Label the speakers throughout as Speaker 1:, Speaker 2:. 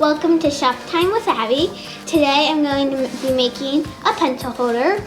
Speaker 1: Welcome to Shop Time with Abby. Today I'm going to be making a pencil holder,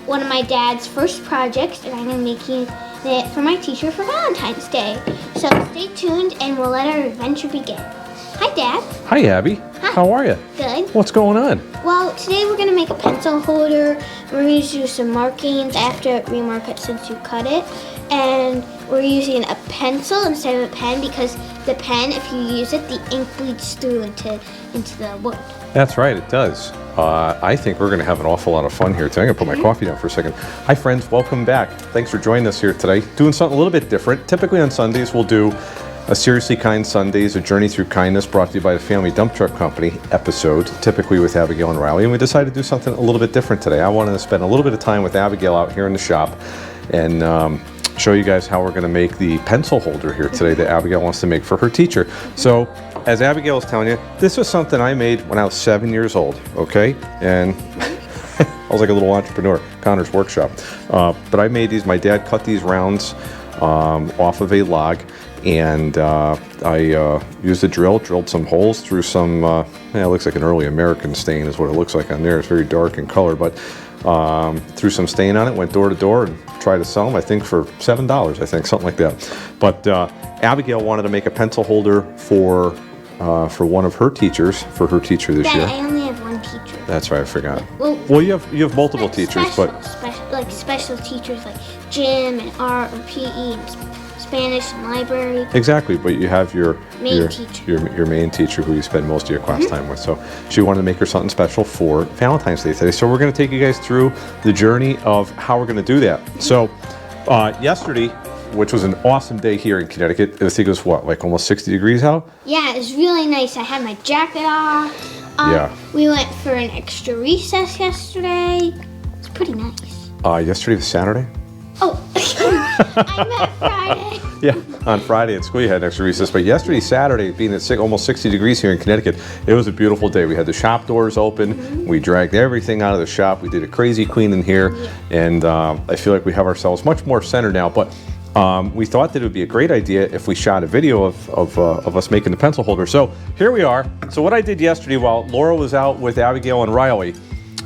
Speaker 1: one of my dad's first projects, and I'm going to be making it for my teacher for Valentine's Day. So stay tuned and we'll let our adventure begin. Hi, Dad.
Speaker 2: Hi, Abby.
Speaker 1: Hi.
Speaker 2: How are you?
Speaker 1: Good.
Speaker 2: What's going on?
Speaker 1: Well, today we're going to make a pencil holder. We're going to do some markings. I have to remark it since you cut it. And we're using a pencil instead of a pen because the pen, if you use it, the ink bleeds through into the wood.
Speaker 2: That's right, it does. I think we're going to have an awful lot of fun here today. I'm going to put my coffee down for a second. Hi, friends. Welcome back. Thanks for joining us here today. Doing something a little bit different. Typically on Sundays, we'll do a Seriously Kind Sundays, a Journey Through Kindness brought to you by the Family Dump Truck Company episode, typically with Abigail and Riley. And we decided to do something a little bit different today. I wanted to spend a little bit of time with Abigail out here in the shop and show you guys how we're going to make the pencil holder here today that Abigail wants to make for her teacher. So, as Abigail was telling you, this was something I made when I was 7 years old, okay? And I was like a little entrepreneur, Connor's workshop. But I made these, my dad cut these rounds off of a log, and I used a drill, drilled some holes through some, it looks like an early American stain is what it looks like on there. It's very dark in color, but threw some stain on it, went door to door and tried to sell them, I think for $7, I think, something like that. But Abigail wanted to make a pencil holder for one of her teachers, for her teacher this year.
Speaker 1: I only have one teacher.
Speaker 2: That's right, I forgot. Well, you have multiple teachers,
Speaker 1: like special teachers like gym and art or PE and Spanish and library.
Speaker 2: Exactly, but you have your
Speaker 1: main teacher.
Speaker 2: Your main teacher who you spend most of your class time with. So she wanted to make her something special for Valentine's Day today. So we're going to take you guys through the journey of how we're going to do that. So yesterday, which was an awesome day here in Connecticut, I think it was what, like almost 60 degrees out?
Speaker 1: Yeah, it was really nice. I had my jacket off.
Speaker 2: Yeah.
Speaker 1: We went for an extra recess yesterday. It's pretty nice.
Speaker 2: Yesterday was Saturday?
Speaker 1: Oh, I meant Friday.
Speaker 2: Yeah, on Friday at school you had an extra recess, but yesterday, Saturday, being at almost 60 degrees here in Connecticut, it was a beautiful day. We had the shop doors open, we dragged everything out of the shop, we did a crazy clean in here, and I feel like we have ourselves much more centered now, but we thought that it would be a great idea if we shot a video of us making the pencil holder. So here we are. So what I did yesterday while Laura was out with Abigail and Riley,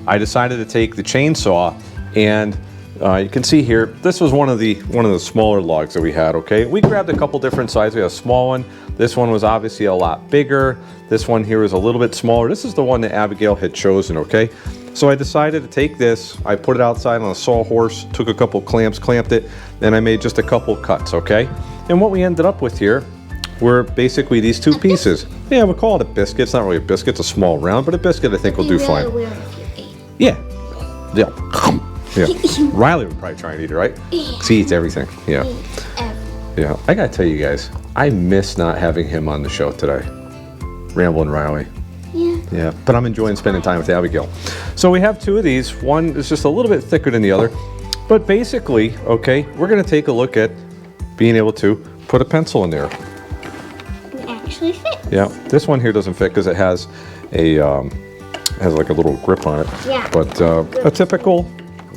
Speaker 2: I decided to take the chainsaw and you can see here, this was one of the smaller logs that we had, okay? We grabbed a couple different sizes. We had a small one. This one was obviously a lot bigger. This one here is a little bit smaller. This is the one that Abigail had chosen, okay? So I decided to take this, I put it outside on a sawhorse, took a couple clamps, clamped it, and I made just a couple cuts, okay? And what we ended up with here were basically these two pieces. Yeah, we'll call it a biscuit. It's not really a biscuit, it's a small round, but a biscuit I think will do fine.
Speaker 1: Weird if you ate.
Speaker 2: Yeah. Yeah. Yeah. Riley would probably try and eat it, right? Because he eats everything. Yeah. Yeah. I gotta tell you guys, I miss not having him on the show today. Ramblin' Riley.
Speaker 1: Yeah.
Speaker 2: Yeah. But I'm enjoying spending time with Abigail. So we have two of these. One is just a little bit thicker than the other. But basically, okay, we're gonna take a look at being able to put a pencil in there.
Speaker 1: It actually fits.
Speaker 2: Yeah. This one here doesn't fit because it has a has like a little grip on it.
Speaker 1: Yeah.
Speaker 2: But a typical.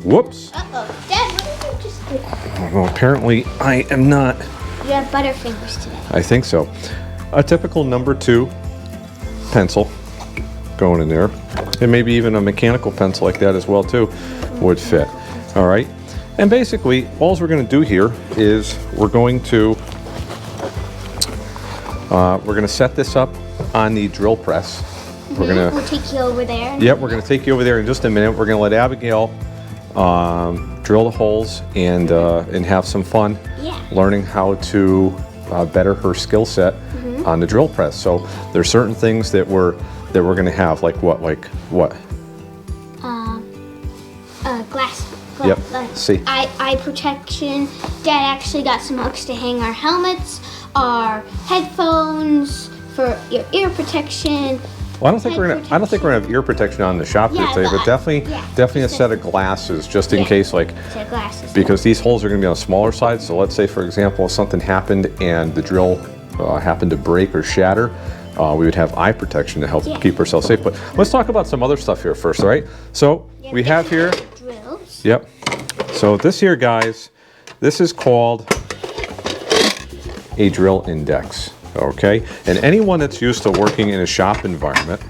Speaker 2: Whoops.
Speaker 1: Uh-oh. Dad, what did you just do?
Speaker 2: Well, apparently I am not.
Speaker 1: You have butterfingers today.
Speaker 2: I think so. A typical number 2 pencil going in there. And maybe even a mechanical pencil like that as well too would fit. All right. And basically, all we're going to do here is we're going to set this up on the drill press.
Speaker 1: We'll take you over there.
Speaker 2: Yep, we're going to take you over there in just a minute. We're going to let Abigail drill the holes and have some fun learning how to better her skill set on the drill press. So there's certain things that we're going to have, like what?
Speaker 1: Glass.
Speaker 2: Yep. See.
Speaker 1: Eye protection. Dad actually got some hooks to hang our helmets, our headphones for your ear protection.
Speaker 2: Well, I don't think we're gonna have ear protection on the shop here today, but definitely a set of glasses just in case, like, because these holes are gonna be on the smaller side. So let's say, for example, if something happened and the drill happened to break or shatter, we would have eye protection to help keep ourselves safe. But let's talk about some other stuff here first, all right? So we have here
Speaker 1: drills.
Speaker 2: Yep. So this here, guys, this is called a drill index. okay? And anyone that's used to working in a shop environment,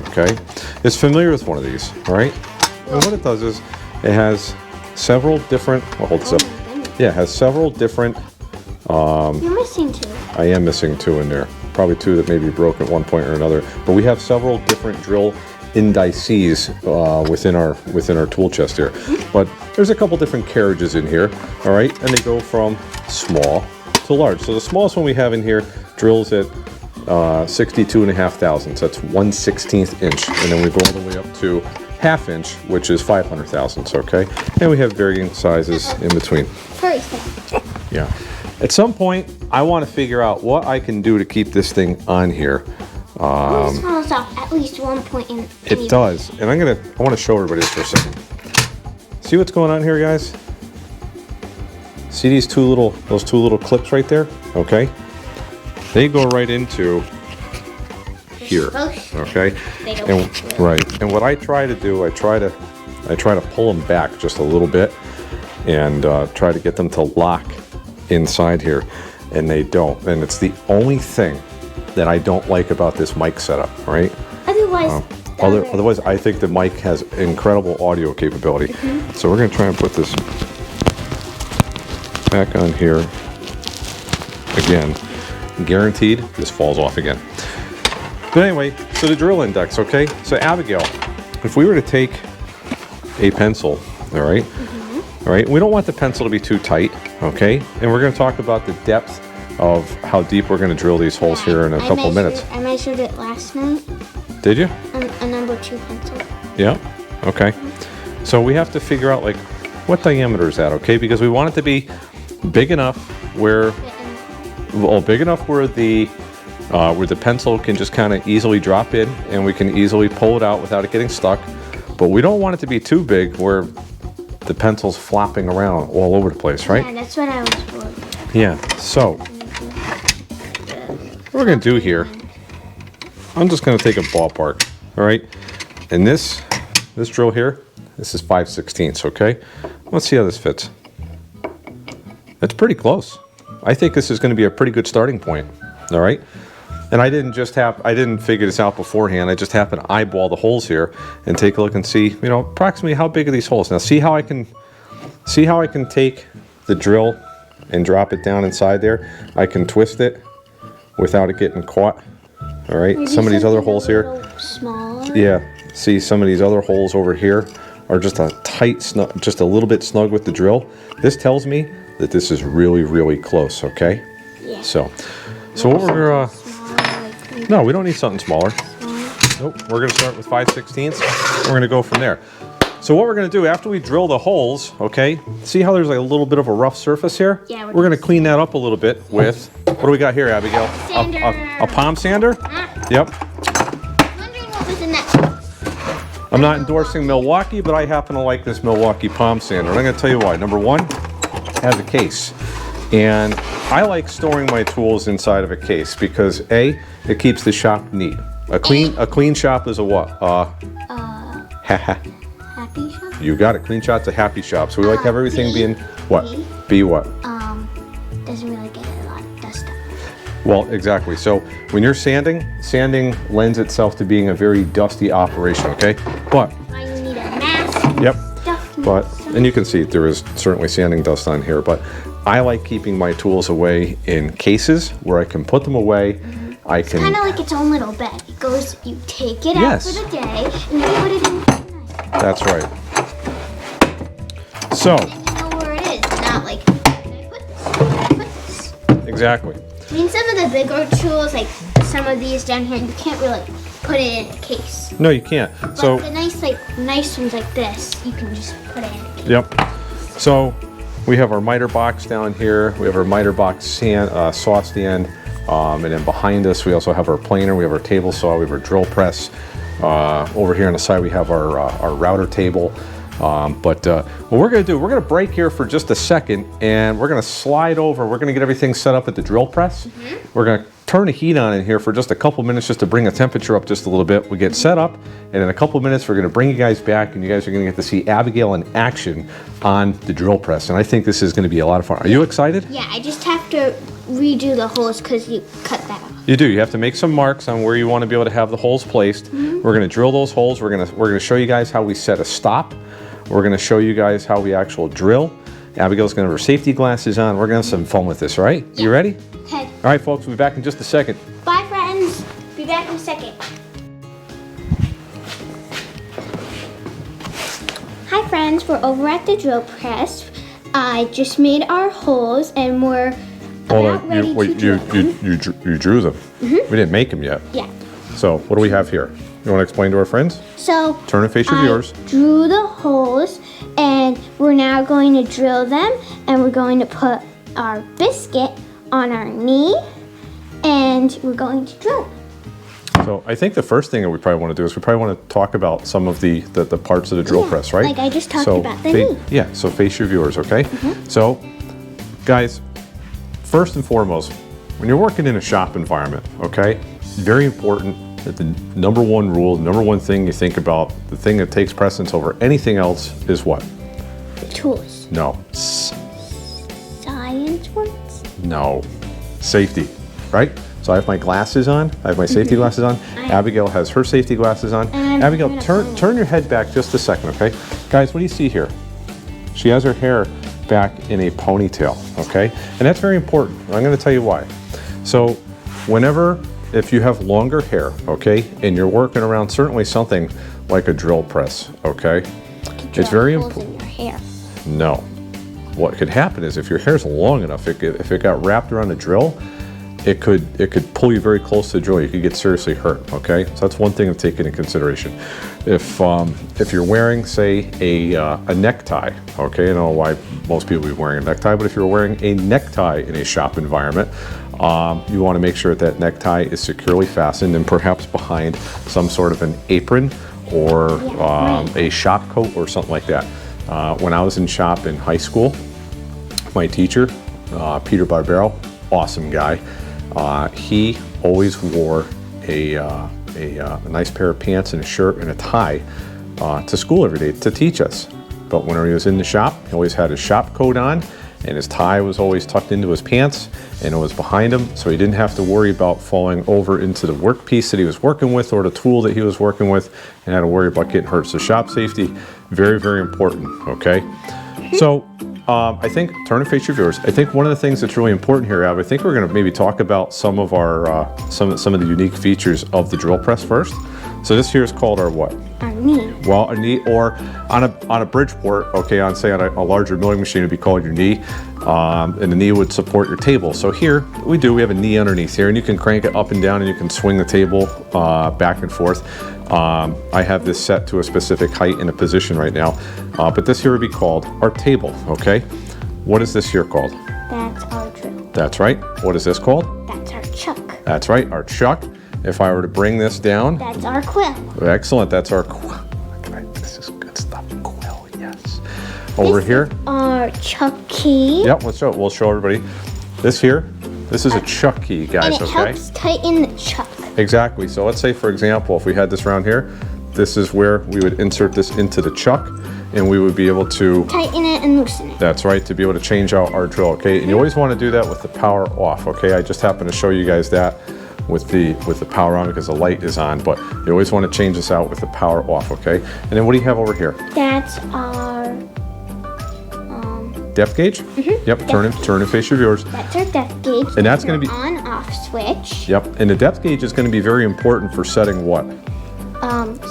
Speaker 2: okay, is familiar with one of these, all right? And what it does is it has several different, well, hold this up.
Speaker 1: Oh my goodness.
Speaker 2: Yeah, it has several different,
Speaker 1: You're missing 2.
Speaker 2: I am missing 2 in there. Probably 2 that may be broke at one point or another. But we have several different drill indices within our tool chest here. But there's a couple different carriages in here, all right? And they go from small to large. So the smallest one we have in here drills at 62.5 thousandths. That's 1/16 inch. And then we go all the way up to 1/2 inch, which is 500 thousandths, okay? And we have varying sizes in between.
Speaker 1: Very sad.
Speaker 2: Yeah. At some point, I want to figure out what I can do to keep this thing on here.
Speaker 1: It smells off at least 1 point in.
Speaker 2: It does. And I want to show everybody this for a second. See what's going on here, guys? See those two little clips right there? Okay. They go right into here. Okay.
Speaker 1: They don't.
Speaker 2: And right. And what I try to do, I try to pull them back just a little bit and try to get them to lock inside here, and they don't. And it's the only thing that I don't like about this mic setup, right?
Speaker 1: Otherwise,
Speaker 2: I think the mic has incredible audio capability. So we're going to try and put this back on here again. Guaranteed this falls off again. But anyway, so the drill index, okay? So Abigail, if we were to take a pencil, all right? All right, we don't want the pencil to be too tight, okay? And we're going to talk about the depth of how deep we're going to drill these holes here in a couple minutes.
Speaker 1: I measured it last night.
Speaker 2: Did you?
Speaker 1: A number 2 pencil.
Speaker 2: Yeah, okay. So we have to figure out like what diameter is that, okay? Because we want it to be big enough where, where the pencil can just kind of easily drop in and we can easily pull it out without it getting stuck. But we don't want it to be too big where the pencil's flopping around all over the place, right?
Speaker 1: Yeah, that's what I was worried about.
Speaker 2: Yeah, so what we're going to do here, I'm just going to take a ballpark, all right? And this drill here, this is 5/16, okay? Let's see how this fits. That's pretty close. I think this is going to be a pretty good starting point, all right? And I didn't figure this out beforehand. I just happened to eyeball the holes here and take a look and see, you know, approximately how big are these holes. Now see how I can take the drill and drop it down inside there. I can twist it without it getting caught. All right.
Speaker 1: Maybe
Speaker 2: some of these other holes here.
Speaker 1: Smaller.
Speaker 2: Yeah. See, some of these other holes over here are just a tight, just a little bit snug with the drill. This tells me that this is really, really close. Okay.
Speaker 1: Yeah.
Speaker 2: So what we're no, we don't need something smaller. Nope, we're going to start with 5/16. We're going to go from there. So what we're going to do after we drill the holes, okay, see how there's like a little bit of a rough surface here?
Speaker 1: Yeah.
Speaker 2: We're going to clean that up a little bit with, what do we got here, Abigail?
Speaker 1: Sander.
Speaker 2: A palm sander? Yep.
Speaker 1: Wondering what was in that.
Speaker 2: I'm not endorsing Milwaukee, but I happen to like this Milwaukee palm sander. And I'm going to tell you why. Number one, it has a case. And I like storing my tools inside of a case because A, it keeps the shop neat. A clean shop is a what?
Speaker 1: Happy shop?
Speaker 2: You got it. Clean shop's a happy shop. So we like to have everything being what?
Speaker 1: B.
Speaker 2: Be what?
Speaker 1: Doesn't really get a lot of dust up.
Speaker 2: Well, exactly. So when you're sanding lends itself to being a very dusty operation, okay? But
Speaker 1: Why you need a mask?
Speaker 2: yep.
Speaker 1: Stuff.
Speaker 2: But and you can see there is certainly sanding dust on here, but I like keeping my tools away in cases where I can put them away. I can
Speaker 1: Kind of like its own little bed. It goes, you take it
Speaker 2: Yes.
Speaker 1: out for the day, and you put it in the night.
Speaker 2: That's right. So
Speaker 1: And you know where it is. Not like, where did I put this? Where did I put this?
Speaker 2: exactly.
Speaker 1: I mean, some of the bigger tools, like some of these down here, you can't really put it in a case.
Speaker 2: No, you can't.
Speaker 1: But
Speaker 2: So
Speaker 1: the nice ones like this, you can just put it in a case.
Speaker 2: yep. So we have our miter box down here. We have our miter box saw stand. And then behind us, we also have our planer. We have our table saw. We have our drill press. Over here on the side, we have our router table. But what we're going to do, we're going to break here for just a second, and we're going to slide over. We're going to get everything set up at the drill press. We're going to turn the heat on in here for just a couple minutes just to bring the temperature up just a little bit. We get set up, and in a couple minutes, we're going to bring you guys back, and you guys are going to get to see Abigail in action on the drill press. And I think this is going to be a lot of fun. Are you excited?
Speaker 1: Yeah, I just have to redo the holes because you cut that off.
Speaker 2: You do. You have to make some marks on where you want to be able to have the holes placed. We're going to drill those holes. We're going to show you guys how we set a stop. We're going to show you guys how we actually drill. Abigail's going to have her safety glasses on. We're going to have some fun with this, all right? You ready?
Speaker 1: Okay.
Speaker 2: All right, folks. We'll be back in just a second.
Speaker 1: Bye, friends. Be back in a second. Hi, friends. We're over at the drill press. I just made our holes, and we're about ready to drill them.
Speaker 2: You drew them. We didn't make them yet.
Speaker 1: Yeah.
Speaker 2: So what do we have here? You want to explain to our friends?
Speaker 1: So
Speaker 2: Turn and face your viewers.
Speaker 1: Drew the holes, and we're now going to drill them, and we're going to put our biscuit on our knee, and we're going to drill.
Speaker 2: So I think the first thing that we probably want to do is we probably want to talk about some of the parts of the drill press, right?
Speaker 1: Like I just talked about the knee.
Speaker 2: Yeah, so face your viewers, okay? So, guys, first and foremost, when you're working in a shop environment, okay, very important that the number one rule, the number one thing you think about, the thing that takes precedence over anything else is what?
Speaker 1: Tools.
Speaker 2: No.
Speaker 1: Science words.
Speaker 2: No. Safety, right? So I have my glasses on. I have my safety glasses on. Abigail has her safety glasses on. Abigail, turn your head back just a second, okay? Guys, what do you see here? She has her hair back in a ponytail, okay? And that's very important. I'm going to tell you why. So if you have longer hair, okay, and you're working around certainly something like a drill press, okay? It's very important.
Speaker 1: In your hair.
Speaker 2: No. What could happen is if your hair's long enough, if it got wrapped around a drill, it could pull you very close to the drill. You could get seriously hurt, okay? So that's one thing to take into consideration. If you're wearing, say, a necktie, okay, I don't know why most people be wearing a necktie, but if you're wearing a necktie in a shop environment, you want to make sure that necktie is securely fastened and perhaps behind some sort of an apron or a shop coat or something like that. When I was in shop in high school, my teacher, Peter Barbero, awesome guy, he always wore a nice pair of pants and a shirt and a tie to school every day to teach us. But when he was in the shop, he always had his shop coat on, and his tie was always tucked into his pants, and it was behind him, so he didn't have to worry about falling over into the workpiece that he was working with or the tool that he was working with, and had to worry about getting hurt. So shop safety, very, very important, okay? So I think, turn and face your viewers, I think one of the things that's really important here, Ab, I think we're going to maybe talk about some of our some of the unique features of the drill press first. So this here is called our what?
Speaker 1: Our knee.
Speaker 2: Well, a knee, or on a Bridgeport, okay, on a larger milling machine, it'd be called your knee, and the knee would support your table. So here we have a knee underneath here, and you can crank it up and down, and you can swing the table back and forth. I have this set to a specific height and a position right now, but this here would be called our table, okay? What is this here called?
Speaker 1: That's our drill.
Speaker 2: That's right. What is this called?
Speaker 1: That's our chuck.
Speaker 2: That's right, our chuck. If I were to bring this down.
Speaker 1: That's our quill.
Speaker 2: Excellent, that's our quill. This is good stuff, quill, yes. Over here.
Speaker 1: Our chuck key.
Speaker 2: Yep, we'll show everybody. This is a chuck key, guys,
Speaker 1: and it
Speaker 2: okay?
Speaker 1: helps tighten the chuck.
Speaker 2: Exactly. So let's say, for example, if we had this around here, this is where we would insert this into the chuck, and we would be able to
Speaker 1: tighten it and loosen it.
Speaker 2: That's right, to be able to change out our drill, okay? And you always want to do that with the power off, okay? I just happened to show you guys that with the power on because the light is on, but you always want to change this out with the power off, okay? And then what do you have over here?
Speaker 1: That's our
Speaker 2: depth gauge? Yep, turn and face your viewers.
Speaker 1: That's our depth gauge.
Speaker 2: And that's going to be
Speaker 1: on-off switch.
Speaker 2: Yep, and the depth gauge is going to be very important for setting what?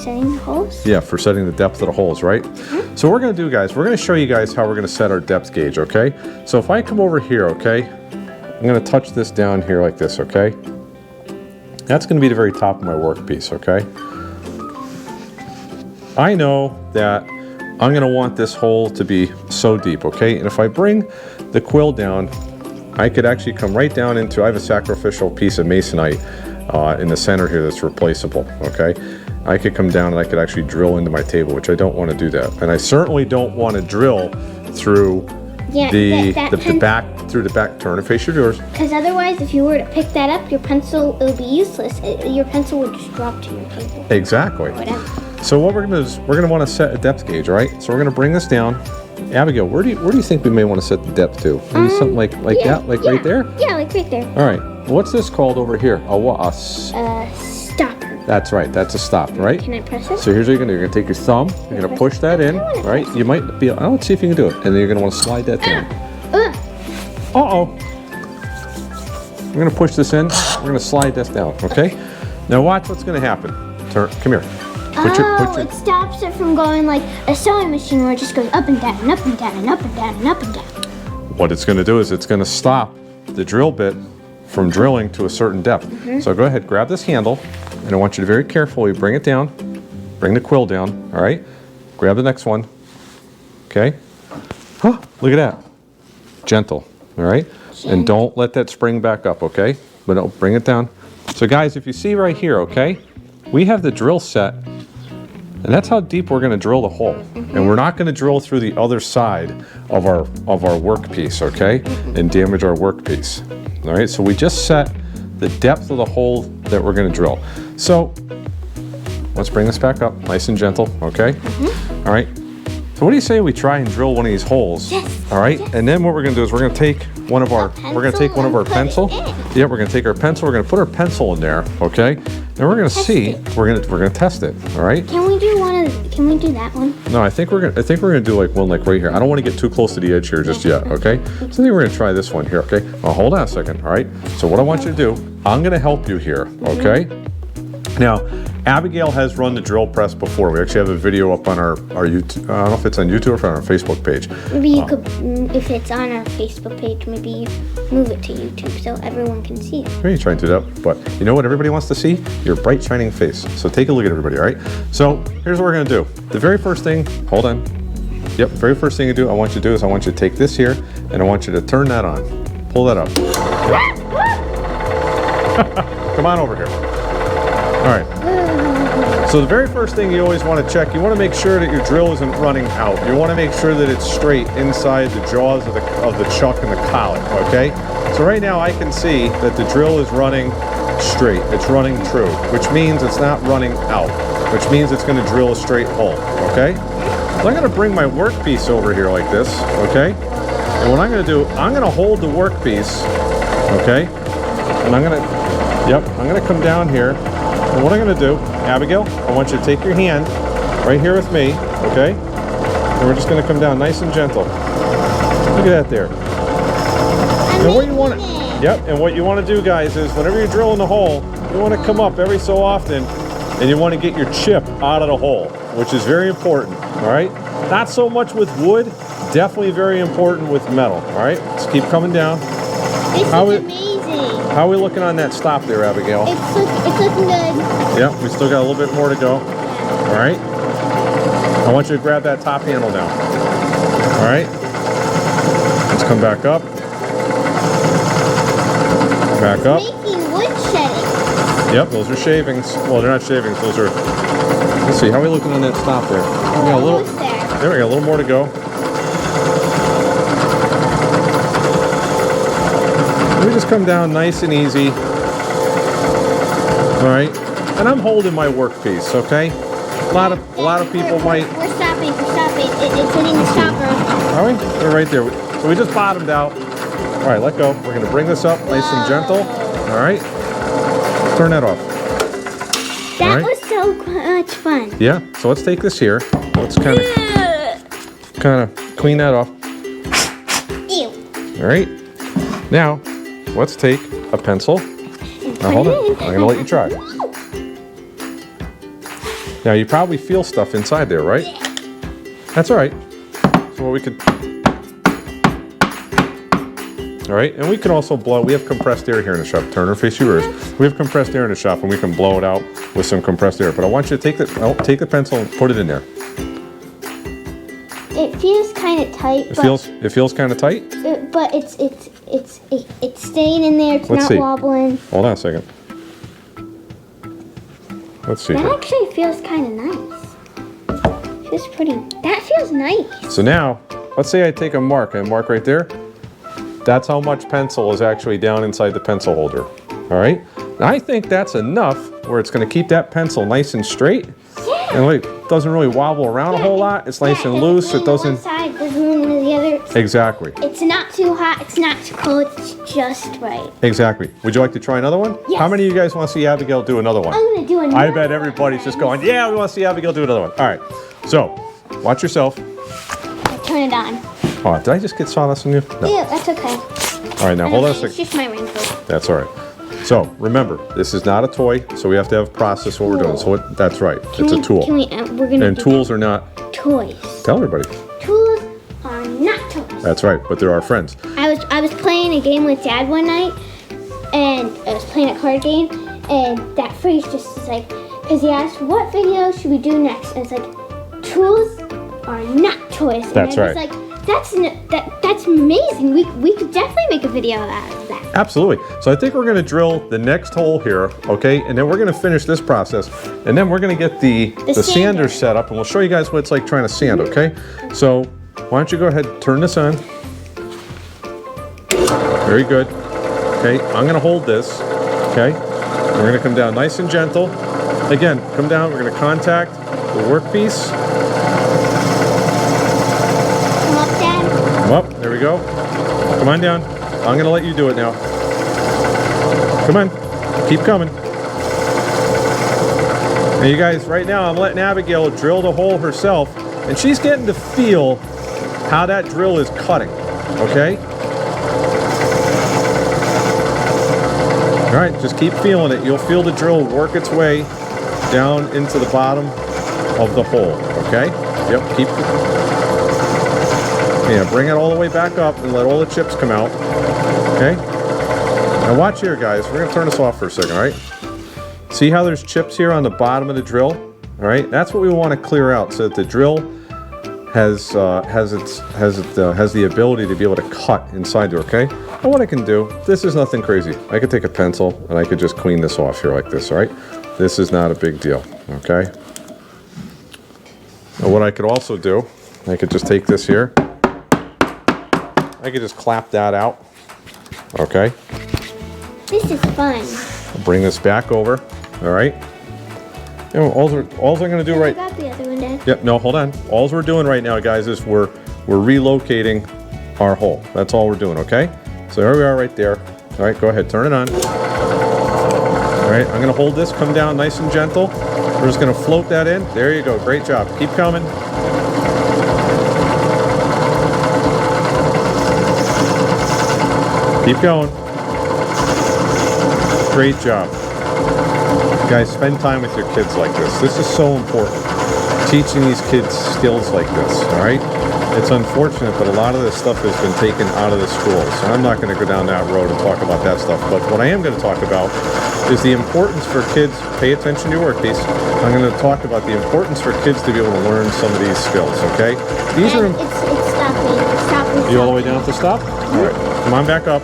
Speaker 1: Setting the holes.
Speaker 2: Yeah, for setting the depth of the holes, right? So what we're going to do, guys, we're going to show you guys how we're going to set our depth gauge, okay? So if I come over here, okay, I'm going to touch this down here like this, okay? That's going to be the very top of my workpiece, okay? I know that I'm going to want this hole to be so deep, okay? And if I bring the quill down, I could actually come right down into, I have a sacrificial piece of masonite in the center here that's replaceable, okay? I could come down and I could actually drill into my table, which I don't want to do that. And I certainly don't want to drill through the back, turn and face your viewers.
Speaker 1: Because otherwise, if you were to pick that up, your pencil, it would be useless. Your pencil would just drop to your table.
Speaker 2: Exactly.
Speaker 1: Whatever.
Speaker 2: So what we're gonna do is we're gonna want to set a depth gauge, all right? So we're gonna bring this down. Abigail, where do you think we may want to set the depth to? Maybe something like that, like right there?
Speaker 1: Yeah, like right there.
Speaker 2: All right. What's this called over here?
Speaker 1: Stopper.
Speaker 2: That's right. That's a stop, right?
Speaker 1: Can I press it?
Speaker 2: So here's what you're gonna do. You're gonna take your thumb. You're gonna push that in, right? You might be. Let's see if you can do it. And then you're gonna want to slide that down. Uh-oh. We're gonna push this in. We're gonna slide this down. Okay. Now watch what's gonna happen. Turn. Come here.
Speaker 1: It stops it from going like a sewing machine where it just goes up and down and up and down and up and down and up and down.
Speaker 2: What it's going to do is it's going to stop the drill bit from drilling to a certain depth. So go ahead, grab this handle, and I want you to very carefully bring it down. Bring the quill down, all right? Grab the next one, okay? Huh, look at that. Gentle, all right? And don't let that spring back up, okay? But no, bring it down. So guys, if you see right here, okay? We have the drill set, and that's how deep we're going to drill the hole. And we're not going to drill through the other side of our workpiece, okay? And damage our workpiece. All right, so we just set the depth of the hole that we're going to drill. So let's bring this back up, nice and gentle, okay? All right. So what do you say we try and drill one of these holes?
Speaker 1: Yes.
Speaker 2: All right, and then what we're going to do is we're going to take one of our pencil. Yeah, we're going to take our pencil. We're going to put our pencil in there, okay? And we're going to see. We're going to test it. All right.
Speaker 1: Can we do that one?
Speaker 2: No, I think we're gonna do like one like right here. I don't want to get too close to the edge here just yet. Okay. So I think we're gonna try this one here. Okay. Well, hold on a second. All right. So what I want you to do, I'm gonna help you here. Okay. Now, Abigail has run the drill press before. We actually have a video up on our YouTube. I don't know if it's on YouTube or on our Facebook page.
Speaker 1: Maybe you could, if it's on our Facebook page, maybe move it to YouTube so everyone can see it.
Speaker 2: Maybe try and do that, but you know what everybody wants to see? Your bright, shining face. So take a look at everybody, all right? So here's what we're gonna do. The very first thing, hold on. Yep, very first thing I want you to do is I want you to take this here, and I want you to turn that on. Pull that up. Come on over here. All right. So the very first thing you always want to check, you want to make sure that your drill isn't running out. You want to make sure that it's straight inside the jaws of the chuck and the collet, okay? So right now I can see that the drill is running straight. It's running true, which means it's not running out, which means it's going to drill a straight hole, okay? So I'm going to bring my workpiece over here like this, okay? And what I'm going to do, I'm going to hold the workpiece, okay? And I'm going to come down here. And what I'm going to do, Abigail, I want you to take your hand right here with me, okay? And we're just going to come down nice and gentle. Look at that there. And what you want to, and what you want to do, guys, is whenever you're drilling the hole, you want to come up every so often, and you want to get your chip out of the hole, which is very important. All right. Not so much with wood, definitely very important with metal. All right. Let's keep coming down.
Speaker 1: This is amazing.
Speaker 2: How are we looking on that stop there, Abigail?
Speaker 1: It's looking good.
Speaker 2: Yep, we still got a little bit more to go. All right. I want you to grab that top handle now. All right. Let's come back up. Back up.
Speaker 1: Making wood shedding.
Speaker 2: Yep, those are shavings. Well, they're not shavings. Those are. Let's see. How are we looking on that stop there? We got a little. There we go. A little more to go. We just come down nice and easy. All right, and I'm holding my workpiece. Okay. A lot of people might.
Speaker 1: We're stopping. It's hitting the stopper.
Speaker 2: Are we? They're right there. So we just bottomed out. All right, let go. We're gonna bring this up nice and gentle. All right. Turn that off.
Speaker 1: That was so much fun.
Speaker 2: Yeah. So let's take this here. Let's kind of clean that off.
Speaker 1: Ew.
Speaker 2: All right. Now, let's take a pencil. Now hold on. I'm gonna let you try. Now you probably feel stuff inside there, right? That's all right. So what we could. All right, and we can also blow. We have compressed air here in the shop. Turner, face yours. We have compressed air in the shop, and we can blow it out with some compressed air. But I want you to take the pencil and put it in there.
Speaker 1: It feels kind of tight.
Speaker 2: It feels kind of tight.
Speaker 1: But it's staying in there. It's
Speaker 2: Let's
Speaker 1: not
Speaker 2: see.
Speaker 1: wobbling.
Speaker 2: Hold on a second. Let's see.
Speaker 1: That actually feels kind of nice. Feels pretty. That feels nice.
Speaker 2: So now, let's say I take a mark right there. That's how much pencil is actually down inside the pencil holder. All right. Now, I think that's enough where it's going to keep that pencil nice and straight.
Speaker 1: Yeah.
Speaker 2: And look, it doesn't really wobble around a whole lot. It's nice and loose. It doesn't.
Speaker 1: One side doesn't mean the other.
Speaker 2: Exactly.
Speaker 1: It's not too hot. It's not too cold. It's just right.
Speaker 2: Exactly. Would you like to try another one?
Speaker 1: Yes.
Speaker 2: How many of you guys want to see Abigail do another one?
Speaker 1: I'm gonna do another.
Speaker 2: I bet everybody's just going, yeah, we want to see Abigail do another one. All right. So, watch yourself.
Speaker 1: Turn it on.
Speaker 2: Oh, did I just get sawdust on you? No.
Speaker 1: Yeah, that's okay.
Speaker 2: All right, now hold on a
Speaker 1: It's
Speaker 2: second.
Speaker 1: just my raincoat.
Speaker 2: That's all right. So, remember, this is not a toy, so we have to have process what we're doing. So, that's right. It's a tool.
Speaker 1: Can we, we're gonna
Speaker 2: And
Speaker 1: do
Speaker 2: tools are not,
Speaker 1: toys.
Speaker 2: tell everybody.
Speaker 1: Tools are not toys.
Speaker 2: That's right, but they're our friends.
Speaker 1: I was playing a game with Dad one night, and I was playing a card game, and that phrase just is like, because he asked, what video should we do next? And it's like, tools are not toys. And
Speaker 2: That's
Speaker 1: I was
Speaker 2: right.
Speaker 1: like, that's amazing. We could definitely make a video out of that.
Speaker 2: Absolutely. So I think we're going to drill the next hole here, okay? And then we're going to finish this process. And then we're going to get the sander set up, and we'll show you guys what it's like trying to sand, okay? So why don't you go ahead and turn this on. Very good. Okay, I'm going to hold this, okay? We're going to come down nice and gentle. Again, come down. We're going to contact the workpiece.
Speaker 1: Come up, Dad.
Speaker 2: Come up. There we go. Come on down. I'm going to let you do it now. Come on. Keep coming. Now, you guys, right now, I'm letting Abigail drill the hole herself, and she's getting to feel how that drill is cutting, okay? All right, just keep feeling it. You'll feel the drill work its way down into the bottom of the hole, okay? Yep, keep. Yeah, bring it all the way back up and let all the chips come out, okay? Now watch here, guys. We're gonna turn this off for a second, all right? See how there's chips here on the bottom of the drill? All right, that's what we want to clear out so that the drill has the ability to be able to cut inside there, okay? And what I can do, this is nothing crazy. I could take a pencil and I could just clean this off here like this, all right? This is not a big deal, okay? And what I could also do, I could just take this here. I could just clap that out, okay?
Speaker 1: This is fun.
Speaker 2: I'll bring this back over, all right? You know, all I'm gonna do
Speaker 1: I
Speaker 2: right.
Speaker 1: got the other one, Dad.
Speaker 2: Yep. No, hold on. All we're doing right now, guys, is we're relocating our hole. That's all we're doing. Okay. So there we are, right there. All right. Go ahead. Turn it on. All right. I'm gonna hold this. Come down nice and gentle. We're just gonna float that in. There you go. Great job. Keep coming. Keep going. Great job. Guys, spend time with your kids like this. This is so important. Teaching these kids skills like this, all right? It's unfortunate, but a lot of this stuff has been taken out of the schools. So I'm not going to go down that road and talk about that stuff. But what I am going to talk about is the importance for kids. Pay attention to your workpiece. I'm going to talk about the importance for kids to be able to learn some of these skills, okay? These are...
Speaker 1: It's stopping. It's stopping.
Speaker 2: You all the way down to stop? All right. Come on back up.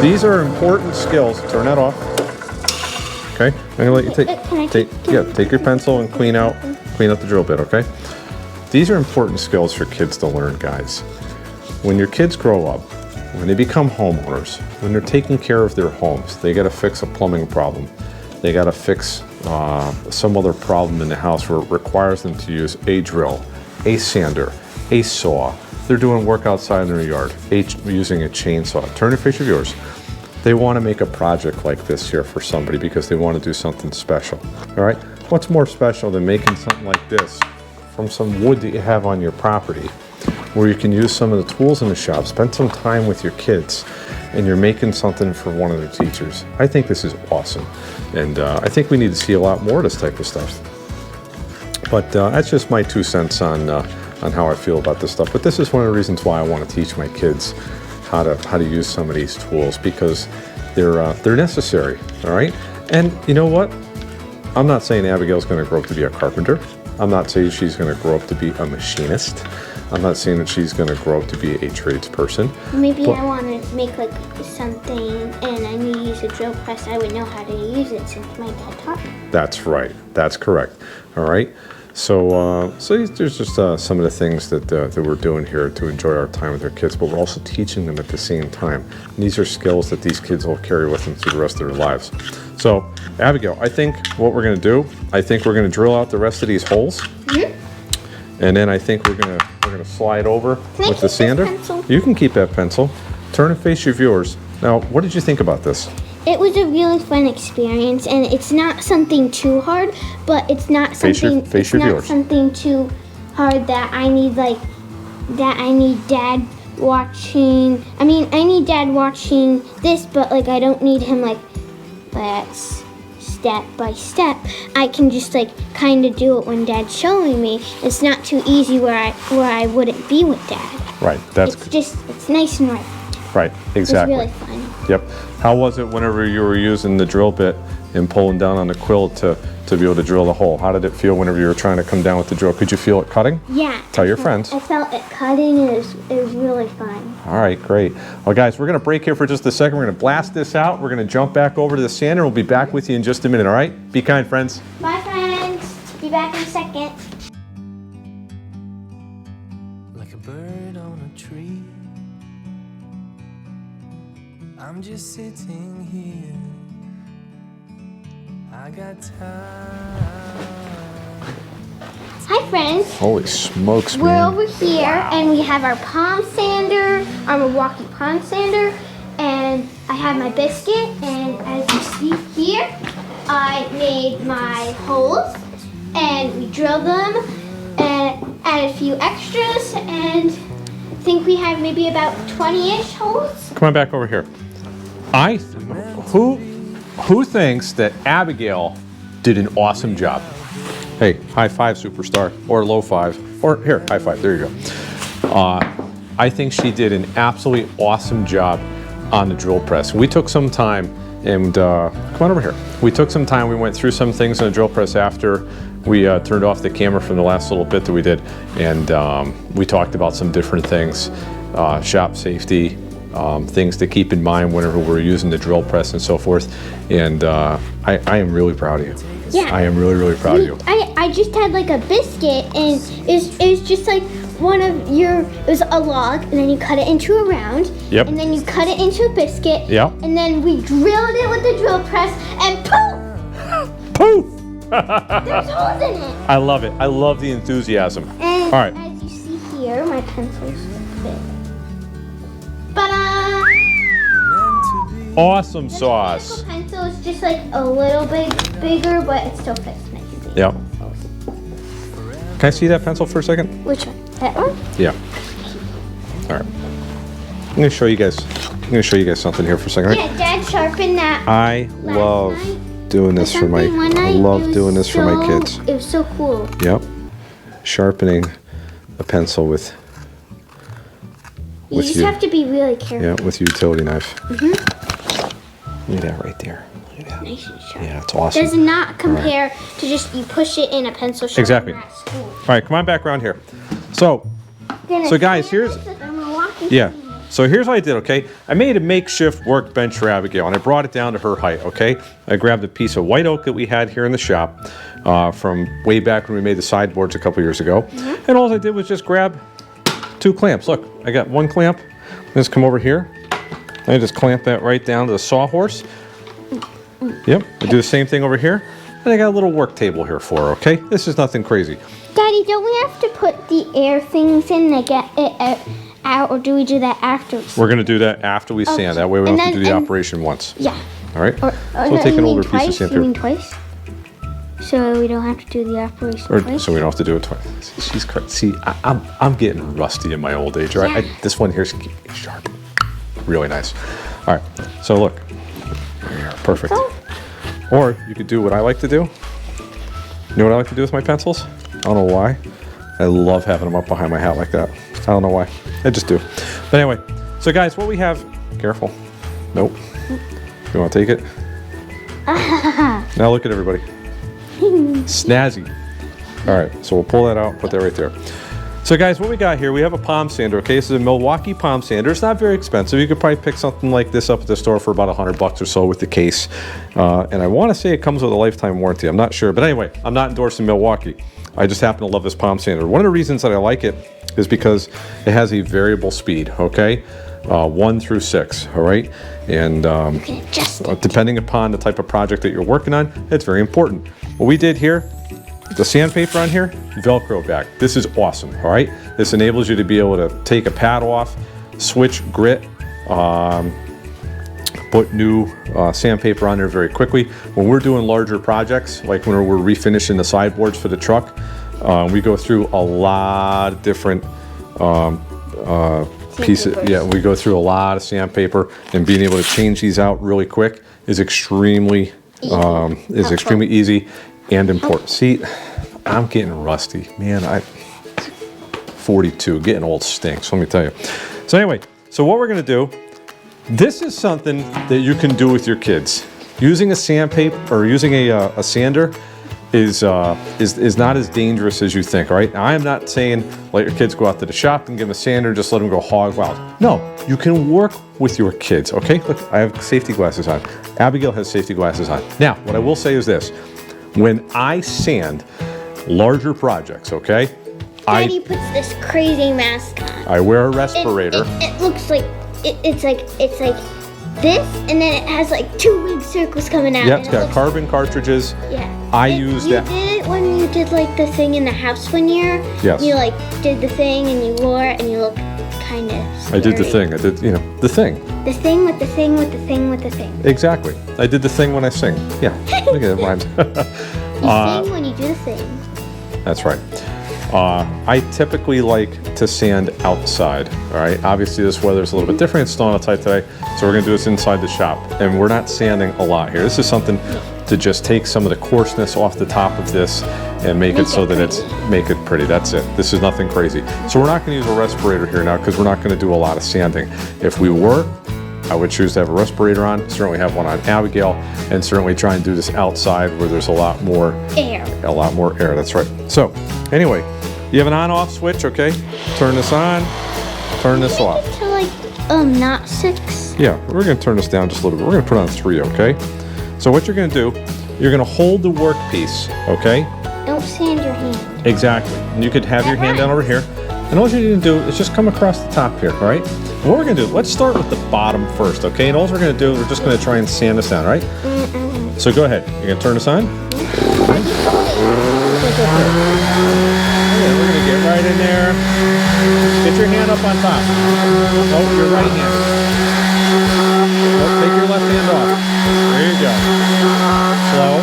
Speaker 2: These are important skills. Turn that off. Okay, I'm gonna let you take your pencil and clean out the drill bit, okay? These are important skills for kids to learn, guys. When your kids grow up, when they become homeowners, when they're taking care of their homes, they gotta fix a plumbing problem. They gotta fix some other problem in the house where it requires them to use a drill, a sander, a saw. They're doing work outside in their yard, using a chainsaw. Turn your face of yours. They want to make a project like this here for somebody because they want to do something special, all right? What's more special than making something like this from some wood that you have on your property where you can use some of the tools in the shop, spend some time with your kids, and you're making something for one of their teachers. I think this is awesome, and I think we need to see a lot more of this type of stuff. But that's just my 2 cents on how I feel about this stuff. But this is one of the reasons why I want to teach my kids how to use some of these tools, because they're necessary, all right? And you know what? I'm not saying Abigail's going to grow up to be a carpenter. I'm not saying she's going to grow up to be a machinist. I'm not saying that she's going to grow up to be a tradesperson.
Speaker 1: Maybe I want to make like something and I need to use a drill press. I would know how to use it since my dad taught me.
Speaker 2: That's right. That's correct. All right. So there's just some of the things that we're doing here to enjoy our time with our kids, but we're also teaching them at the same time. And these are skills that these kids will carry with them through the rest of their lives. So, Abigail, I think what we're going to do, I think we're going to drill out the rest of these holes, and then I think we're going to slide over
Speaker 1: Can I
Speaker 2: with the
Speaker 1: keep this
Speaker 2: sander.
Speaker 1: pencil?
Speaker 2: You can keep that pencil. Turn and face your viewers. Now, what did you think about this?
Speaker 1: It was a really fun experience, and it's not something too hard, but it's not
Speaker 2: Face your-
Speaker 1: something.
Speaker 2: face
Speaker 1: it's
Speaker 2: your
Speaker 1: not
Speaker 2: viewers.
Speaker 1: something too hard that I need Dad watching. I mean, I need Dad watching this, but like I don't need him like that's step by step. I can just like kind of do it when Dad's showing me. It's not too easy where I wouldn't be with Dad.
Speaker 2: Right,
Speaker 1: It's nice and right.
Speaker 2: right,
Speaker 1: It's
Speaker 2: exactly.
Speaker 1: really fun.
Speaker 2: Yep. How was it whenever you were using the drill bit and pulling down on the quill to be able to drill the hole? How did it feel whenever you were trying to come down with the drill? Could you feel it cutting?
Speaker 1: Yeah.
Speaker 2: Tell your friends.
Speaker 1: I felt it cutting, and it was really fun.
Speaker 2: All right, great. Well, guys, we're going to break here for just a second. We're going to blast this out. We're going to jump back over to the sander. We'll be back with you in just a minute, all right? Be kind, friends.
Speaker 1: Bye, friends. Be back in a second.
Speaker 3: Like a bird on a tree, I'm just sitting here. I got time.
Speaker 1: Hi, friends.
Speaker 2: Holy smokes,
Speaker 1: We're
Speaker 2: man.
Speaker 1: over here, and we have our palm sander, our Milwaukee palm sander, and I have my biscuit, and as you see here, I made my holes, and we drilled them, and added a few extras, and I think we have maybe about 20-ish holes.
Speaker 2: Come on back over here. Who thinks that Abigail did an awesome job? Hey, high five, superstar, or low five, or here, high five. There you go. I think she did an absolutely awesome job on the drill press. We took some time, and come on over here. We took some time. We went through some things on the drill press after we turned off the camera from the last little bit that we did, and we talked about some different things, shop safety, things to keep in mind whenever we're using the drill press and so forth. And I am really proud of you.
Speaker 1: Yeah.
Speaker 2: I am really, really proud of you.
Speaker 1: I just had like a biscuit, and it was just like it was a log, and then you cut it into a round.
Speaker 2: Yep.
Speaker 1: And then you cut it into a biscuit.
Speaker 2: Yep.
Speaker 1: And then we drilled it with the drill press, and poof!
Speaker 2: Poof!
Speaker 1: There's holes in it.
Speaker 2: I love it. I love the enthusiasm.
Speaker 1: And
Speaker 2: All right.
Speaker 1: as you see here, my pencils fit. Ta-da!
Speaker 3: Meant to be.
Speaker 2: Awesome
Speaker 1: The
Speaker 2: sauce.
Speaker 1: mechanical pencil is just like a little bit bigger, but it still fits nicely.
Speaker 2: Yep. Can I see that pencil for a second?
Speaker 1: Which one? That one?
Speaker 2: Yeah. All right. I'm gonna show you guys. Something here for a second. All right?
Speaker 1: Yeah, Dad sharpened that.
Speaker 2: I
Speaker 1: Last
Speaker 2: love
Speaker 1: night,
Speaker 2: doing this for my.
Speaker 1: Something one
Speaker 2: I
Speaker 1: night,
Speaker 2: love
Speaker 1: it was
Speaker 2: doing this for my
Speaker 1: so-
Speaker 2: kids.
Speaker 1: It was so cool.
Speaker 2: Yep. Sharpening a pencil with
Speaker 1: You
Speaker 2: With
Speaker 1: just
Speaker 2: you.
Speaker 1: have to be really careful.
Speaker 2: with a utility knife. Look at that right there. Look at that.
Speaker 1: Nice and sharp.
Speaker 2: Yeah, it's awesome.
Speaker 1: Does not compare to just you push it in a pencil sharpener
Speaker 2: Exactly.
Speaker 1: at school.
Speaker 2: All right, come on back around here. So, So, guys, here's- yeah. So here's what I did, okay? I made a makeshift workbench for Abigail, and I brought it down to her height, okay? I grabbed a piece of white oak that we had here in the shop from way back when we made the sideboards a couple years ago. And all I did was just grab 2 clamps. Look, I got 1 clamp. Just come over here. I just clamp that right down to the sawhorse. Yep, I do the same thing over here. And I got a little work table here for her, okay? This is nothing crazy.
Speaker 1: Daddy, don't we have to put the air things in to get it out, or do we do that after?
Speaker 2: We're gonna do that after we sand. That way we don't
Speaker 1: And
Speaker 2: have to do
Speaker 1: then-
Speaker 2: the
Speaker 1: and-
Speaker 2: operation once.
Speaker 1: Yeah.
Speaker 2: All right?
Speaker 1: Or,
Speaker 2: So we'll take
Speaker 1: you
Speaker 2: an
Speaker 1: mean
Speaker 2: older piece of
Speaker 1: twice? You mean
Speaker 2: sandpaper.
Speaker 1: twice? So we don't have to do the operation
Speaker 2: Or,
Speaker 1: twice?
Speaker 2: so we don't have to do it twice. She's crazy. See, I'm getting rusty in my old age, right?
Speaker 1: Yeah.
Speaker 2: This one here's sharp. Really nice. All right, so look. There you are. Perfect.
Speaker 1: So?
Speaker 2: Or you could do what I like to do. You know what I like to do with my pencils? I don't know why. I love having them up behind my hat like that. I don't know why. I just do. But anyway, so guys, what we have... Careful. Nope. You want to take it? Now look at everybody. Snazzy. All right, so we'll pull that out, put that right there. So guys, what we got here, we have a palm sander, okay? This is a Milwaukee palm sander. It's not very expensive. You could probably pick something like this up at the store for about $100 or so with the case. And I want to say it comes with a lifetime warranty. I'm not sure, but anyway, I'm not endorsing Milwaukee. I just happen to love this palm sander. One of the reasons that I like it is because it has a variable speed, okay? 1 through 6, all right? And
Speaker 1: You can adjust it.
Speaker 2: depending upon the type of project that you're working on, it's very important. What we did here, the sandpaper on here, Velcro back. This is awesome, all right? This enables you to be able to take a pad off, switch grit, put new sandpaper on there very quickly. When we're doing larger projects, like when we're refinishing the sideboards for the truck, we go through a lot of different pieces.
Speaker 1: Sandpapers.
Speaker 2: Yeah, we go through a lot of sandpaper, and being able to change these out really quick is extremely easy and important. See, I'm getting rusty, man. 42, getting old stinks. Let me tell you. So anyway, so what we're gonna do. This is something that you can do with your kids. Using a sandpaper or using a sander is not as dangerous as you think. All right. Now, I am not saying let your kids go out to the shop and give them a sander and just let them go hog wild. No, you can work with your kids. Okay. Look, I have safety glasses on. Abigail has safety glasses on. Now, what I will say is this: when I sand larger projects, okay,
Speaker 1: Daddy puts this crazy mask on.
Speaker 2: I wear a respirator.
Speaker 1: It looks like it's like this, and then it has like 2 big circles coming out.
Speaker 2: Yep,
Speaker 1: and
Speaker 2: it's
Speaker 1: it
Speaker 2: got
Speaker 1: looks-
Speaker 2: carbon cartridges.
Speaker 1: Yeah.
Speaker 2: I
Speaker 1: And
Speaker 2: use
Speaker 1: you
Speaker 2: that.
Speaker 1: did it when you did like the thing in the house one year.
Speaker 2: Yes.
Speaker 1: You like did the thing and you wore it and you looked kind of.
Speaker 2: I did the thing. I did, the thing.
Speaker 1: The thing with the thing with the thing with the thing.
Speaker 2: Exactly. I did the thing when I sing. Yeah. Look at it, rhymes.
Speaker 1: You sing when you do the thing.
Speaker 2: That's right. I typically like to sand outside. All right. Obviously, this weather's a little bit different. It's snowing outside today, so we're gonna do this inside the shop, and we're not sanding a lot here. This is something to just take some of the coarseness off the top of this and make it so that make it pretty. That's it. This is nothing crazy. So we're not gonna use a respirator here now because we're not gonna do a lot of sanding. If we were, I would choose to have a respirator on, certainly have one on Abigail, and certainly try and do this outside where there's a lot more
Speaker 1: Air.
Speaker 2: air. That's right. So anyway, you have an on-off switch, okay? Turn this on, turn this off.
Speaker 1: To like not 6.
Speaker 2: Yeah, we're gonna turn this down just a little bit. We're gonna put it on 3, okay? So what you're gonna do, you're gonna hold the workpiece, okay?
Speaker 1: Don't sand your hand.
Speaker 2: Exactly. And you could have your hand down over here. And all you need to do is just come across the top here, all right? And what we're gonna do, let's start with the bottom first, okay? And all we're gonna do, we're just gonna try and sand this down, all right? So go ahead. You're gonna turn this on. Okay, we're gonna get right in there. Get your hand up on top. Oh, your right hand. Oh, take your left hand off. There you go. Slow.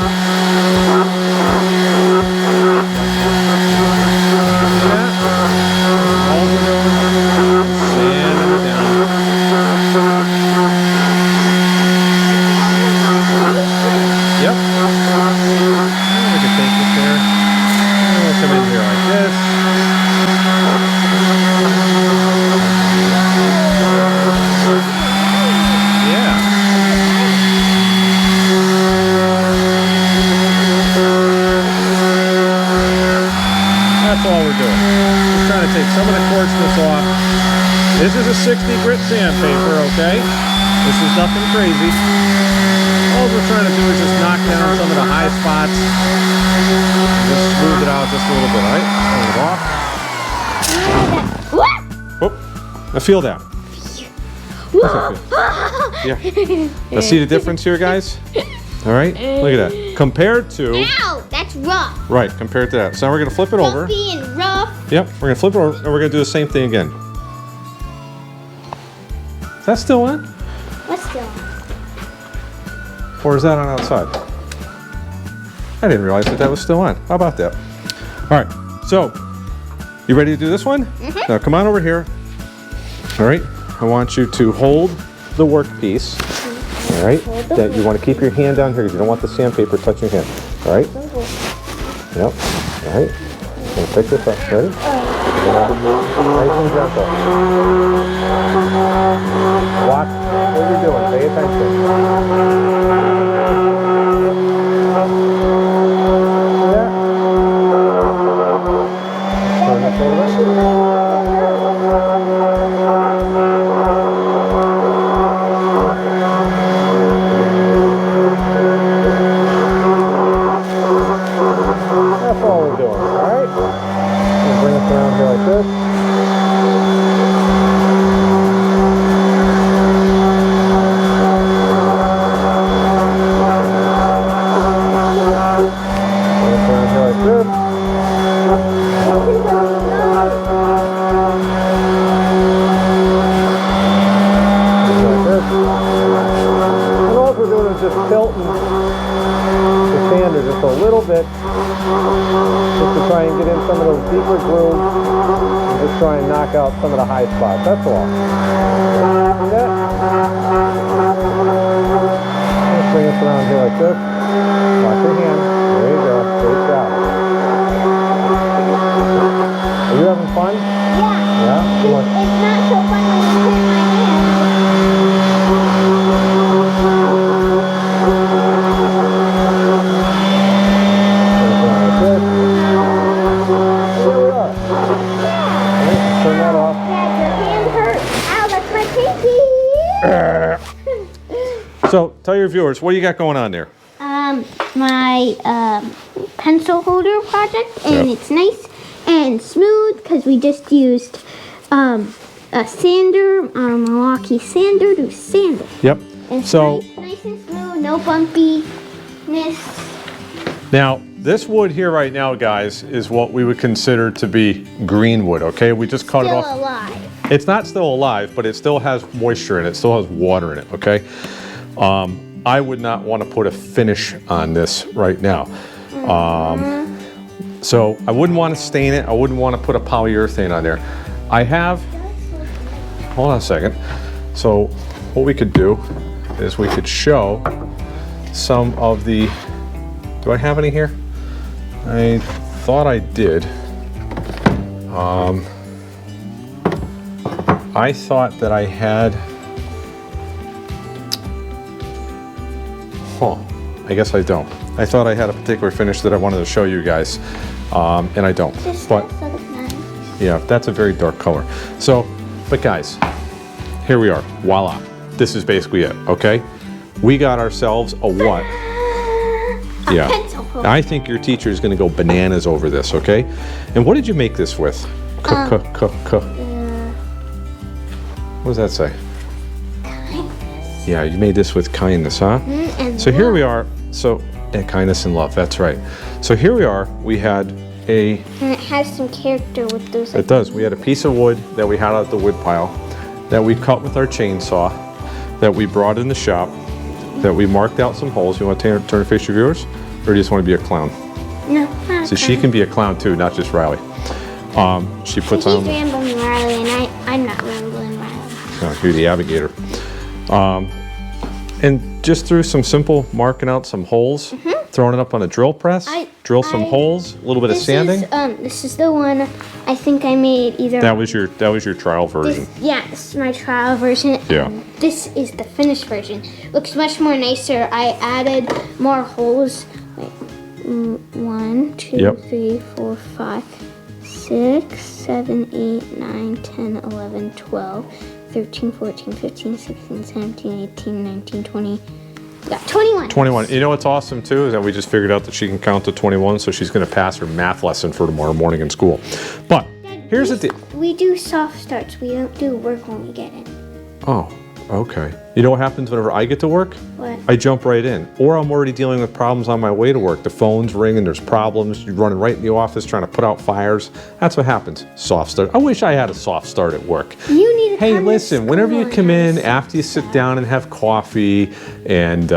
Speaker 2: See that? All we're doing, sanding it down. Yep. We can take this there. And we'll come in here like this. Yeah. That's all we're doing. Just trying to take some of the coarseness off. This is a 60 grit sandpaper, okay? This is nothing crazy. All we're trying to do is just knock down some of the high spots. And just smooth it out just a little bit, all right? Turn it off.
Speaker 1: What?
Speaker 2: Whoop. Now feel that. Yeah. Now see the difference here, guys? All right? Look at that. Compared to,
Speaker 1: Ow! That's rough.
Speaker 2: right, compared to that. So now we're going to flip it over.
Speaker 1: Fluffy and rough.
Speaker 2: Yep, we're going to flip it over and we're going to do the same thing again. Is that still on?
Speaker 1: What's still on?
Speaker 2: Or is that on outside? I didn't realize that was still on. How about that? All right, so you ready to do this one? Now come on over here. All right, I want you to hold the workpiece. All right, that you want to keep your hand down here because you don't want the sandpaper touching your hand. All right? Yep. All right. Gonna pick this up. Ready? Nice and gentle. Watch what you're doing. Pay attention. Yeah. Turn this over. That's all we're doing, all right? this. And all we're doing is just tilting the sander just a little bit, just to try and get in some of those deeper grooves, and just try and knock out some of the high spots. That's all. See that? Let's bring us around here like this. Watch your hand. There you go. Great job. Are you having fun?
Speaker 1: Yeah.
Speaker 2: Yeah? You want-
Speaker 1: It's not so fun when you put it in my hand.
Speaker 2: Here we are. Okay, turn that off.
Speaker 1: Dad, your hand hurts. Ow, that's my pinky.
Speaker 2: So, tell your viewers, what do you got going on there?
Speaker 1: My pencil holder project, and
Speaker 2: Yeah.
Speaker 1: it's nice and smooth because we just used a sander, a Milwaukee sander to sand it.
Speaker 2: Yep.
Speaker 1: And it's
Speaker 2: So,
Speaker 1: nice and smooth, no bumpiness.
Speaker 2: now, this wood here right now, guys, is what we would consider to be green wood, okay? We just cut it
Speaker 1: Still
Speaker 2: off.
Speaker 1: alive.
Speaker 2: It's not still alive, but it still has moisture in it. It still has water in it, okay? I would not want to put a finish on this right now. So I wouldn't want to stain it. I wouldn't want to put a polyurethane on there. I have, hold on a second. So what we could do is we could show some of the, do I have any here? I thought I did. I thought that I had, I guess I don't. I thought I had a particular finish that I wanted to show you guys, and I don't.
Speaker 1: This
Speaker 2: But
Speaker 1: stuff looks nice.
Speaker 2: yeah, that's a very dark color. So, but guys, here we are. Voila. This is basically it, okay? We got ourselves a what?
Speaker 1: A
Speaker 2: Yeah.
Speaker 1: pencil holder.
Speaker 2: I think your teacher is going to go bananas over this, okay? And what did you make this with? What does that say? Yeah, you made this with kindness, huh?
Speaker 1: And
Speaker 2: So here we are. So, and kindness and love, that's right. So here we are. We had a,
Speaker 1: And it has some character with those.
Speaker 2: it does, we had a piece of wood that we had out the wood pile that we cut with our chainsaw, that we brought in the shop, that we marked out some holes. You want to turn and face your viewers? Or do you just want to be a clown?
Speaker 1: No, not
Speaker 2: So she can be a clown too, not just Riley. She puts
Speaker 1: He's
Speaker 2: on,
Speaker 1: rambling Riley, and I'm not rambling Riley.
Speaker 2: you're the navigator. And just through some simple marking out some holes, throwing it up on a drill press, drill some holes, a little bit of sanding.
Speaker 1: This is the one I think I made either.
Speaker 2: That was your trial version.
Speaker 1: Yeah, this is my trial version.
Speaker 2: Yeah.
Speaker 1: This is the finished version. Looks much more nicer. I added more holes. Wait, 1, 2,
Speaker 2: Yep.
Speaker 1: 3, 4, 5, 6, 7, 8, 9, 10, 11, 12, 13, 14, 15, 16, 17, 18, 19, 20. We got 21.
Speaker 2: 21. You know what's awesome too is that we just figured out that she can count to 21, so she's going to pass her math lesson for tomorrow morning in school. But here's the deal.
Speaker 1: We do soft starts. We don't do work when we get in.
Speaker 2: Oh, okay. You know what happens whenever I get to work?
Speaker 1: What?
Speaker 2: I jump right in. Or I'm already dealing with problems on my way to work. The phone's ringing, there's problems. You're running right in the office trying to put out fires. That's what happens. Soft start. I wish I had a soft start at work.
Speaker 1: You need to
Speaker 2: Hey,
Speaker 1: come to
Speaker 2: listen, whenever you
Speaker 1: school
Speaker 2: come
Speaker 1: and
Speaker 2: in, after you sit down and have coffee and,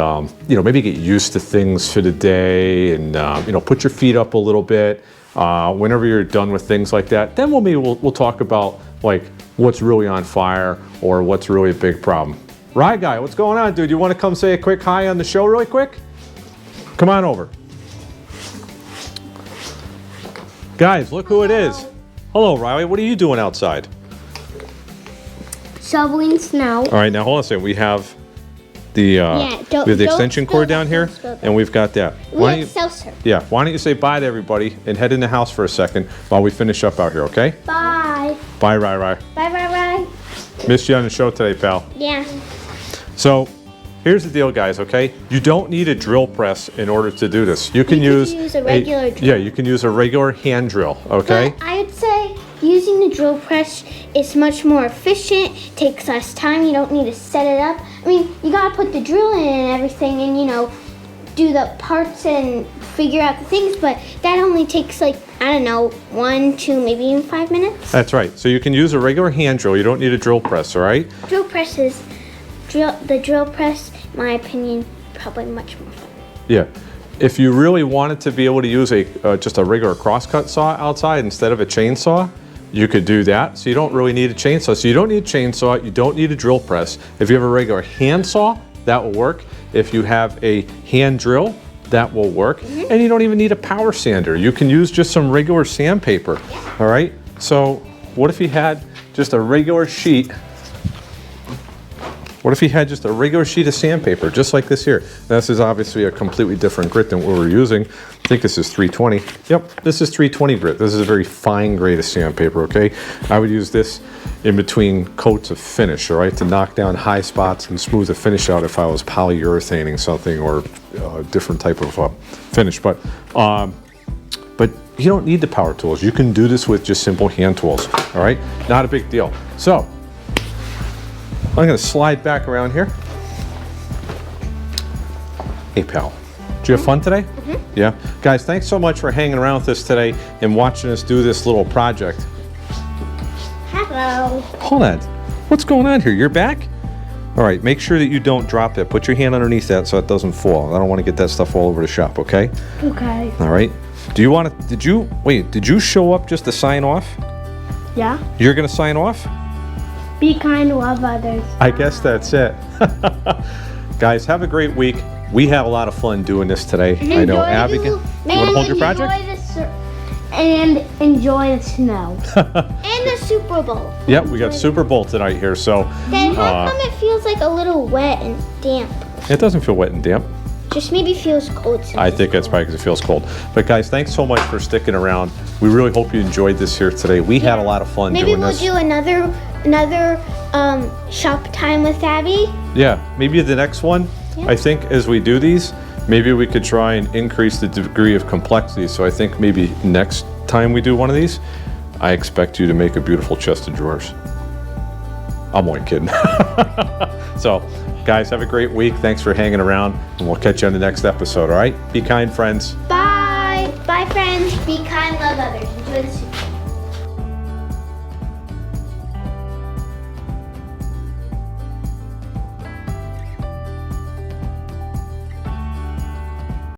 Speaker 2: maybe get used to things for the day and, put your feet up a little bit. Whenever you're done with things like that, then we'll talk about like what's really on fire or what's really a big problem. Right, guy, what's going on, dude? You want to come say a quick hi on the show really quick? Come on over. Guys, look who it is. Hello, Riley. What are you doing outside?
Speaker 1: shoveling snow.
Speaker 2: All right, now hold on a second. We have the
Speaker 1: don't
Speaker 2: extension cord
Speaker 1: spill
Speaker 2: down
Speaker 1: that,
Speaker 2: here,
Speaker 1: don't spill that.
Speaker 2: and we've got that.
Speaker 1: We
Speaker 2: Why don't
Speaker 1: have
Speaker 2: you-
Speaker 1: seltzer.
Speaker 2: Yeah, why don't you say bye to everybody and head in the house for a second while we finish up out here, okay?
Speaker 1: Bye.
Speaker 2: Bye, Rai Rai.
Speaker 1: Bye, bye, bye.
Speaker 2: Missed you on the show today, pal.
Speaker 1: Yeah.
Speaker 2: So, here's the deal, guys, okay? You don't need a drill press in order to do this. You can
Speaker 1: You could
Speaker 2: use
Speaker 1: use a regular drill.
Speaker 2: Yeah, you can use a regular hand drill, okay?
Speaker 1: But I would say use using the drill press is much more efficient, takes less time, you don't need to set it up. I mean, you gotta put the drill in and everything and, you know, do the parts and figure out the things, but that only takes like, I don't know, 1, 2, maybe even 5 minutes.
Speaker 2: That's right. So you can use a regular hand drill. You don't need a drill press, all right?
Speaker 1: The drill press, in my opinion, probably much more fun.
Speaker 2: Yeah. If you really wanted to be able to use just a regular crosscut saw outside instead of a chainsaw, you could do that. So you don't really need a chainsaw. So you don't need a chainsaw, you don't need a drill press. If you have a regular hand saw, that will work. If you have a hand drill, that will work. And you don't even need a power sander. You can use just some regular sandpaper, all right? So what if you had just a regular sheet? What if you had just a regular sheet of sandpaper, just like this here? This is obviously a completely different grit than what we're using. I think this is 320. Yep, this is 320 grit. This is a very fine grade of sandpaper, okay? I would use this in between coats of finish, all right, to knock down high spots and smooth the finish out if I was polyurethaning something or a different type of finish. But you don't need the power tools. You can do this with just simple hand tools, all right? Not a big deal. So, I'm gonna slide back around here. Hey pal, did you have fun today? Yeah? Guys, thanks so much for hanging around with us today and watching us do this little project.
Speaker 1: Hello.
Speaker 2: Hold on, what's going on here? You're back? All right, make sure that you don't drop it. Put your hand underneath that so it doesn't fall. I don't wanna get that stuff all over the shop, okay?
Speaker 4: Okay.
Speaker 2: All right. Did you show up just to sign off?
Speaker 4: Yeah.
Speaker 2: You're gonna sign off?
Speaker 4: Be kind, love others.
Speaker 2: I guess that's it. Guys, have a great week. We had a lot of fun doing this today. I know Abigail. You want to hold your project?
Speaker 4: And enjoy the snow.
Speaker 1: And the Super Bowl.
Speaker 2: Yep, we got Super Bowl tonight here, so
Speaker 1: Then how come it feels like a little wet and damp?
Speaker 2: it doesn't feel wet and damp.
Speaker 1: Just maybe feels cold.
Speaker 2: I think that's probably because it feels cold. But guys, thanks so much for sticking around. We really hope you enjoyed this here today. We had a lot of fun
Speaker 1: Maybe
Speaker 2: doing
Speaker 1: we'll
Speaker 2: this.
Speaker 1: do another shop time with Abby.
Speaker 2: Yeah, maybe the next one.
Speaker 1: Yeah.
Speaker 2: I think as we do these, maybe we could try and increase the degree of complexity. So I think maybe next time we do one of these, I expect you to make a beautiful chest of drawers. I'm only kidding. So, guys, have a great week. Thanks for hanging around, and we'll catch you on the next episode, all right? Be kind, friends.
Speaker 1: Bye. Bye, friends. Be kind, love others.